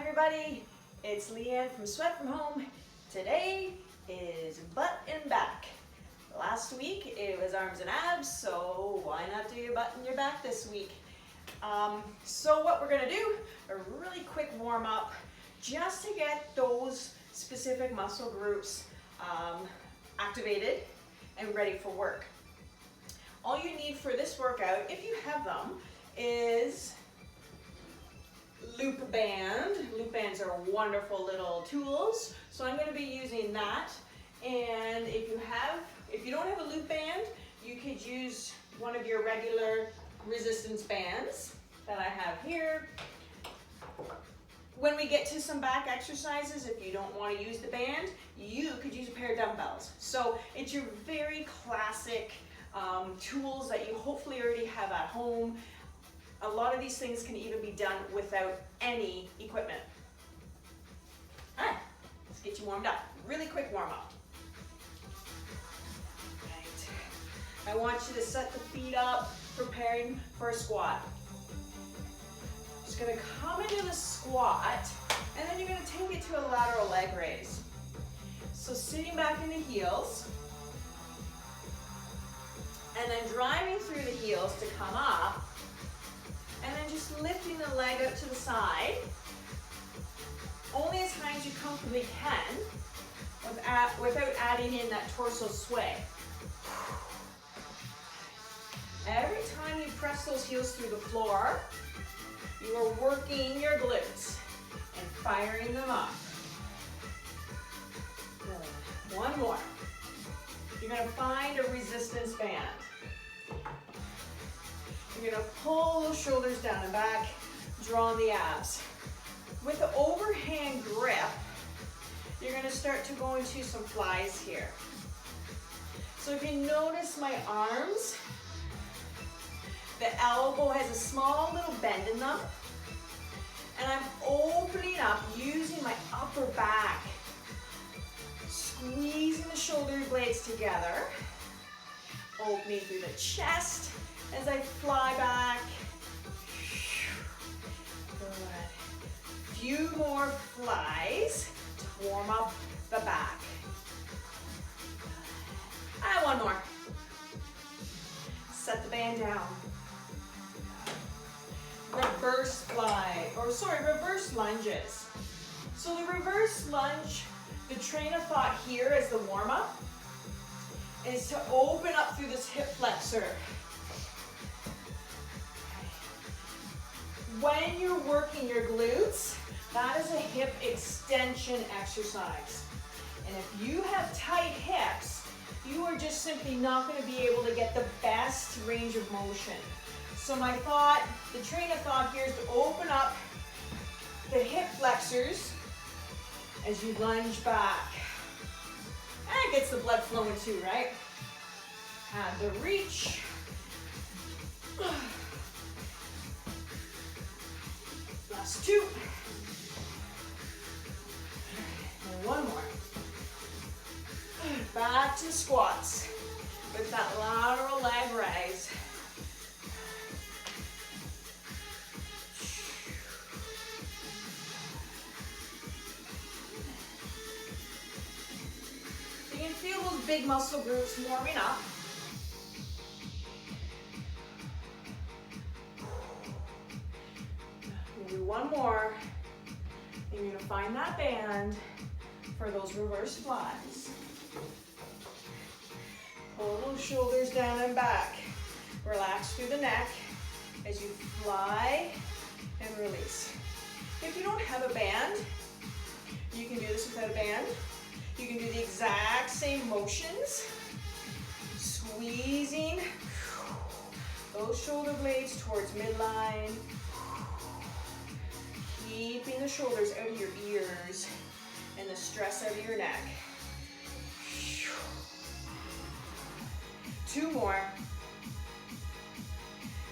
everybody, it's Leanne from Sweat From Home. Today is butt and back. Last week it was arms and abs, so why not do your butt and your back this week? So what we're gonna do, a really quick warm up, just to get those specific muscle groups activated and ready for work. All you need for this workout, if you have them, is loop band. Loop bands are wonderful little tools, so I'm going to be using that. And if you don't have a loop band, you could use one of your regular resistance bands that I have here. When we get to some back exercises, if you don't want to use the band, you could use a pair of dumbbells. So it's your very classic tools that you hopefully already have at home. A lot of these things can even be done without any equipment. All right, let's get you warmed up. Really quick warm up. Right. I want you to set the feet up, preparing for a squat. Just gonna come into the squat, and then you're gonna take it to a lateral leg raise. So sitting back in the heels, and then driving through the heels to come up, and then just lifting the leg out to the side, only as high as you comfortably can, without adding in that torso sway. Every time you press those heels through the floor, you are working your glutes and firing them up. Good. One more. You're gonna find a resistance band. You're gonna pull those shoulders down and back, draw on the abs. With the overhand grip, you're gonna start to go into some flies here. So if you notice my arms, the elbow has a small little bend in them, and I'm opening up using my upper back, squeezing the shoulder blades together, opening through the chest as I fly back. Good. Few more flies to warm up the back. And one more. Set the band down. Reverse reverse lunges. So the reverse lunge, the train of thought here as the warm up is to open up through this hip flexor. When you're working your glutes, that is a hip extension exercise. And if you have tight hips, you are just simply not going to be able to get the best range of motion. So my thought, the train of thought here is to open up the hip flexors as you lunge back. And it gets the blood flowing too, right? And the reach. Last two. And one more. Back to squats with that lateral leg raise. You can feel those big muscle groups warming up. We'll do one more. And you're gonna find that band for those reverse flies. Pull those shoulders down and back. Relax through the neck as you fly and release. If you don't have a band, you can do this without a band. You can do the exact same motions, squeezing those shoulder blades towards midline, keeping the shoulders out of your ears and the stress out of your neck. Two more.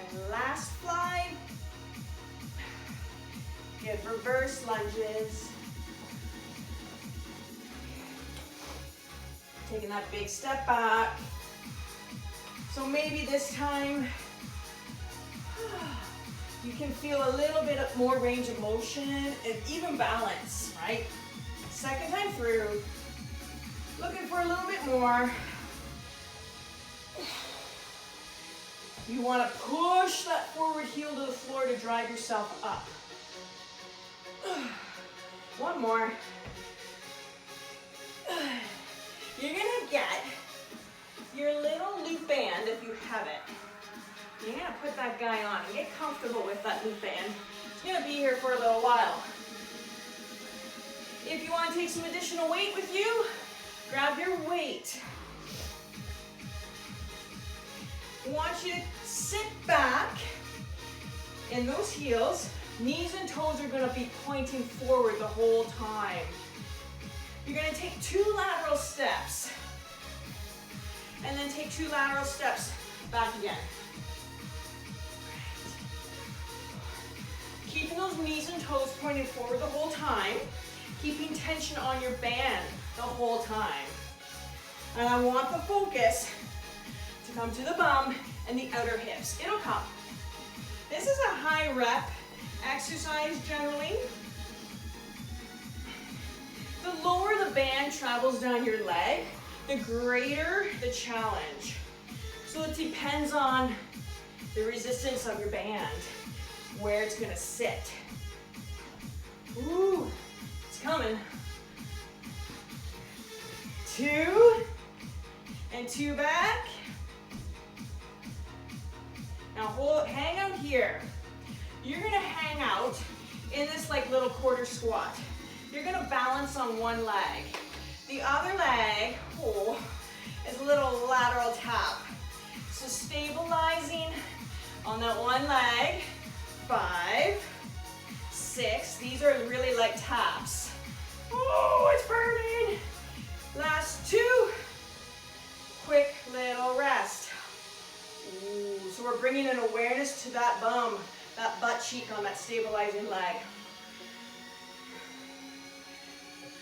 And last fly. Get reverse lunges. Taking that big step back. So maybe this time you can feel a little bit more range of motion and even balance, right? Second time through, looking for a little bit more. You want to push that forward heel to the floor to drive yourself up. One more. You're gonna get your little loop band if you have it. You're gonna put that guy on and get comfortable with that loop band. It's gonna be here for a little while. If you want to take some additional weight with you, grab your weight. I want you to sit back in those heels. Knees and toes are going to be pointing forward the whole time. You're going to take 2 lateral steps and then take 2 lateral steps back again. Keeping those knees and toes pointing forward the whole time, keeping tension on your band the whole time. And I want the focus to come to the bum and the outer hips. It'll come. This is a high rep exercise generally. The lower the band travels down your leg, the greater the challenge. So it depends on the resistance of your band, where it's gonna sit. Ooh, it's coming. 2, and 2 back. Now hang out here. You're gonna hang out in this like little quarter squat. You're gonna balance on one leg. The other leg, is a little lateral tap. So stabilizing on that one leg. 5, 6, these are really like taps. Oh, it's burning. Last 2, quick little rest. Ooh, so we're bringing an awareness to that bum, that butt cheek on that stabilizing leg.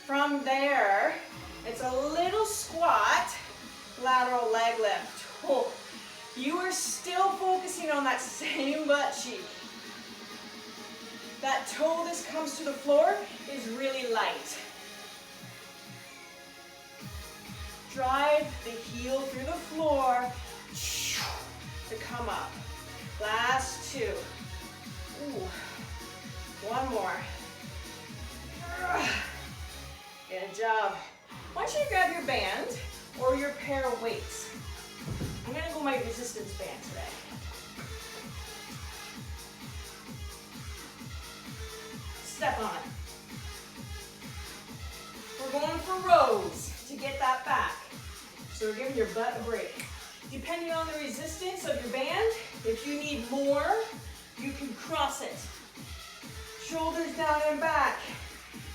From there, it's a little squat, lateral leg lift. Oh, you are still focusing on that same butt cheek. That toe that comes to the floor is really light. Drive the heel through the floor to come up. Last 2. Ooh. One more. Good job. Why don't you grab your band or your pair of weights? I'm gonna go my resistance band today. Step on it. We're going for rows to get that back. So we're giving your butt a break. Depending on the resistance of your band, if you need more, you can cross it. Shoulders down and back.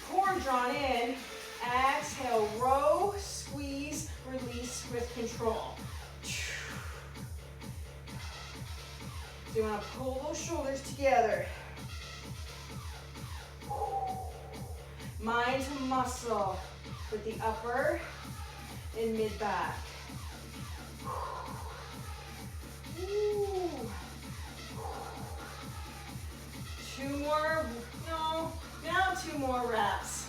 Core drawn in. Exhale, row, squeeze, release with control. So you want to pull those shoulders together. Mind to muscle with the upper and mid back. Ooh. 2 more, no, now 2 more reps.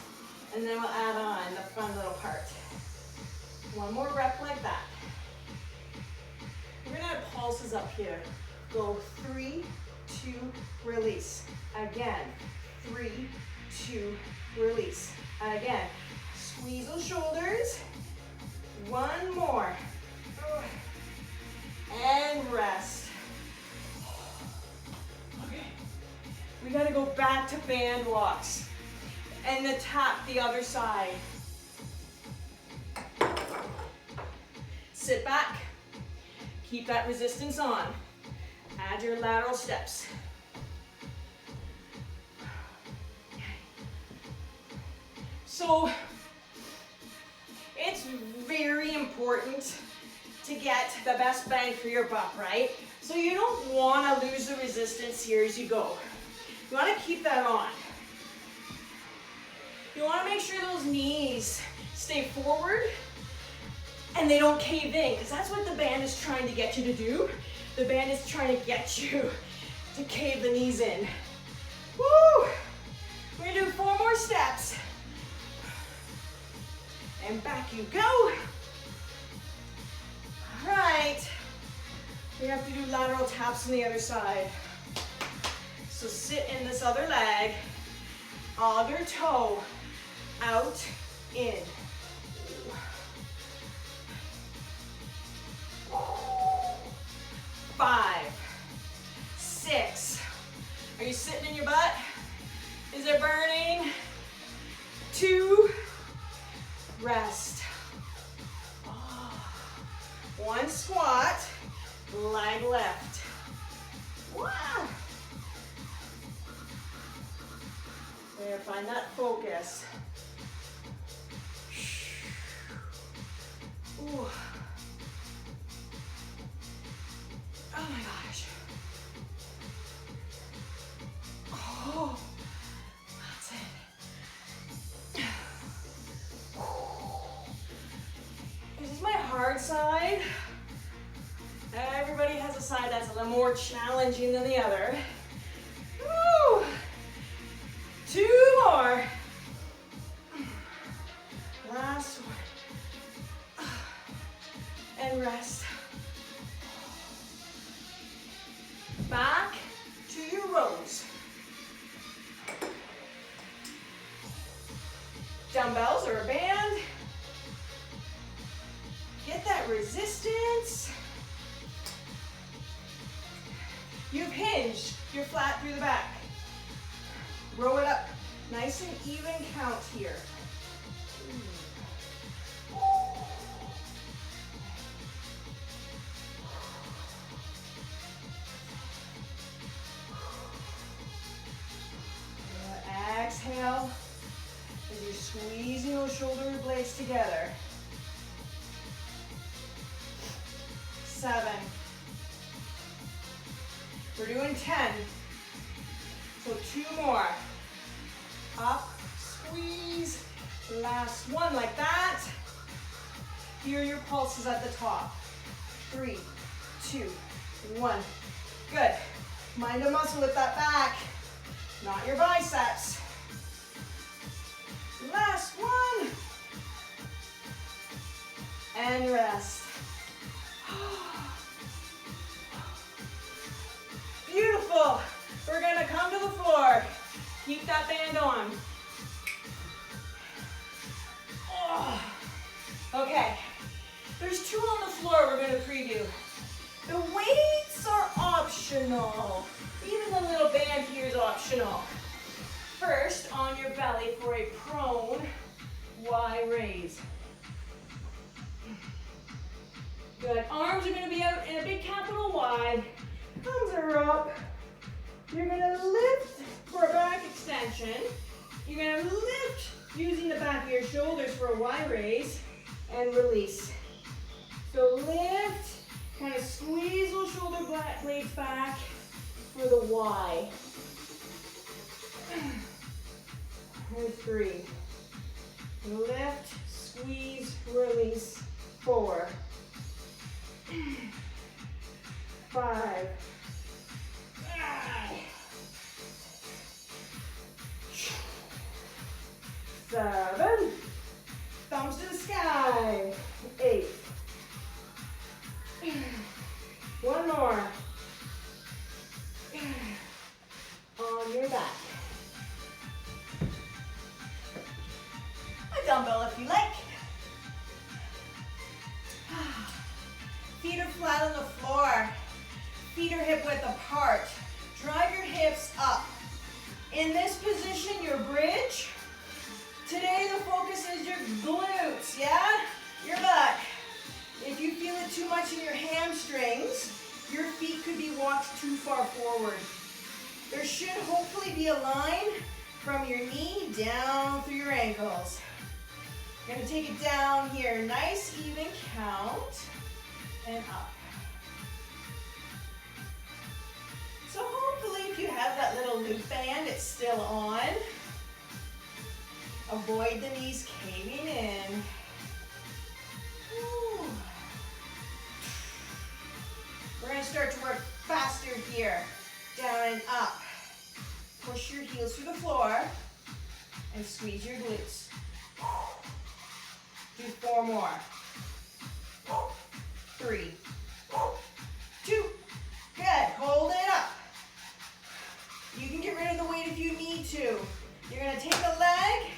And then we'll add on the fun little part. 1 more rep like that. We're gonna add pulses up here. Go 3, 2, release. Again, 3, 2, release. Again, squeeze those shoulders. 1 more. And rest. Okay, we gotta go back to band walks. And then tap the other side. Sit back. Keep that resistance on. Add your lateral steps. So, it's very important to get the best bang for your buck, right? So you don't want to lose the resistance here as you go. You want to keep that on. You want to make sure those knees stay forward and they don't cave in, because that's what the band is trying to get you to do. The band is trying to get you to cave the knees in. Woo! We're gonna do 4 more steps. And back you go. All right. We have to do lateral taps on the other side. So sit in this other leg, other toe, out, in. 5, 6. Are you sitting in your butt? Is it burning? 2, rest. 1 squat, leg left. Wow. There, find that focus. Ooh. Oh my gosh. Oh, that's it. This is my hard side. Everybody has a side that's a little more challenging than the other. Woo! 2 more. Last one. And rest. Back to your rows. Dumbbells or a band. Get that resistance. You've hinged. You're flat through the back. Row it up. Nice and even count here. Exhale as you're squeezing those shoulder blades together. 7. We're doing 10. So 2 more. Up, squeeze. Last one like that. Hear your pulses at the top. 3, 2, 1. Good. Mind the muscle with that back, not your biceps. Last one. And rest. Beautiful. We're gonna come to the floor. Keep that band on. Oh. Okay. There's 2 on the floor we're gonna preview. The weights are optional. Even the little band here is optional. First, on your belly for a prone Y raise. Good. Arms are going to be out in a big capital Y. Thumbs are up. You're going to lift for a back extension. You're going to lift using the back of your shoulders for a Y raise and release. So lift, kind of squeeze those shoulder blades back for the Y. And 3. Lift, squeeze, release. 4. 5. 7. Thumbs to the sky. 8. 1 more. On your back. A dumbbell if you like. Feet are flat on the floor. Feet are hip width apart. Drive your hips up. In this position, your bridge. Today the focus is your glutes, yeah? Your butt. If you feel it too much in your hamstrings, your feet could be walked too far forward. There should hopefully be a line from your knee down through your ankles. You're gonna take it down here, nice even count, and up. So hopefully if you have that little loop band, it's still on. Avoid the knees caving in. Woo. We're gonna start to work faster here. Down and up. Push your heels through the floor and squeeze your glutes. Do 4 more. 3, 2, good. Hold it up. You can get rid of the weight if you need to. You're gonna take the leg.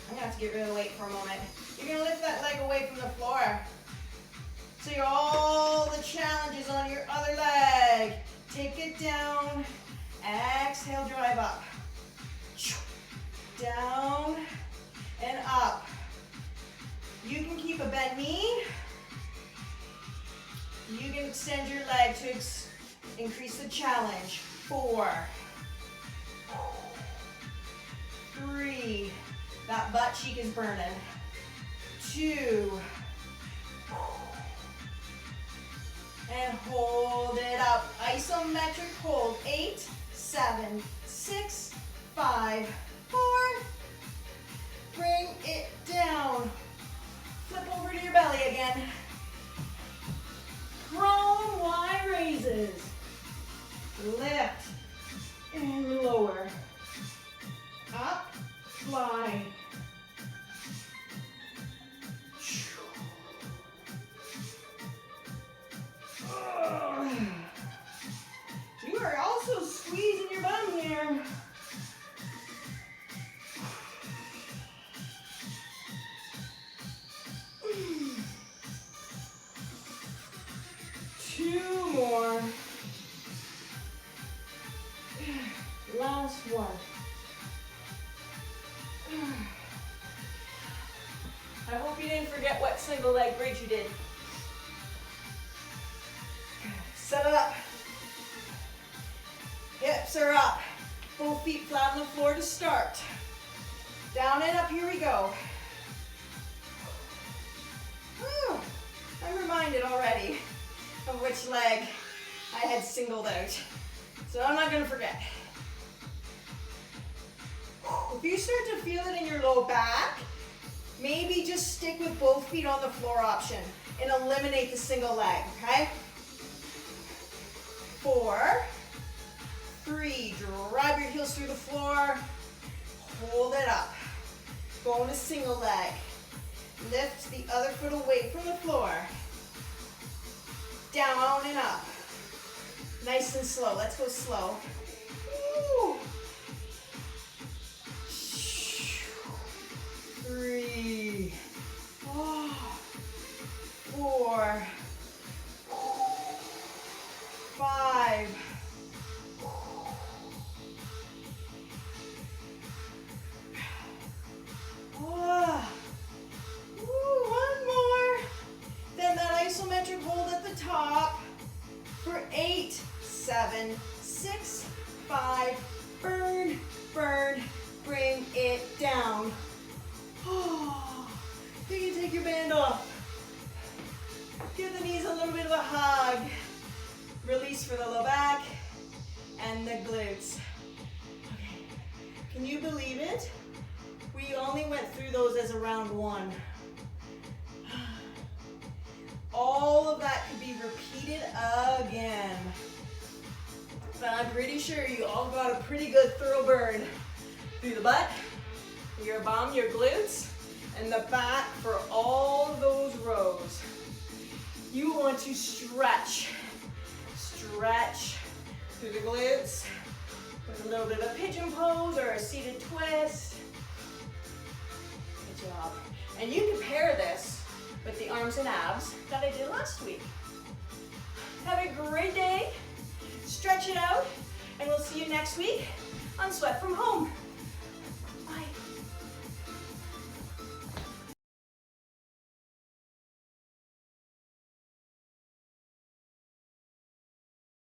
I'm gonna have to get rid of the weight for a moment. You're gonna lift that leg away from the floor. So you're all the challenges on your other leg. Take it down. Exhale, drive up. Down and up. You can keep a bent knee. You can extend your leg to increase the challenge. 4, 3, that butt cheek is burning. 2, and hold it up. Isometric hold. 8, 7, 6, 5, 4. Bring it down. Flip over to your belly again. Prone Y raises. Lift and lower. Up, fly. You are also squeezing your bum here. Two more. Last one. I hope you didn't forget what single leg bridge you did. Set it up. Hips are up. Both feet flat on the floor to start. Down and up, here we go. Whew. I'm reminded already of which leg I had singled out. So I'm not gonna forget. If you start to feel it in your low back, maybe just stick with both feet on the floor option and eliminate the single leg, okay? 4, 3, drive your heels through the floor, hold it up. Go in a single leg. Lift the other foot away from the floor. Down and up. Nice and slow. Let's go slow. Woo. 3, 4, 5, 1 more. Then that isometric hold at the top for 8, 7, 6, 5. Burn, burn, bring it down. You can take your band off. Give the knees a little bit of a hug. Release for the low back and the glutes. Okay. Can you believe it? We only went through those as a round 1. All of that could be repeated again. But I'm pretty sure you all got a pretty good thorough burn through the butt, your bum, your glutes, and the back for all those rows. You want to stretch. Stretch through the glutes with a little bit of a pigeon pose or a seated twist. Good job. And you can pair this with the arms and abs that I did last week. Have a great day. Stretch it out, and we'll see you next week on Sweat from Home.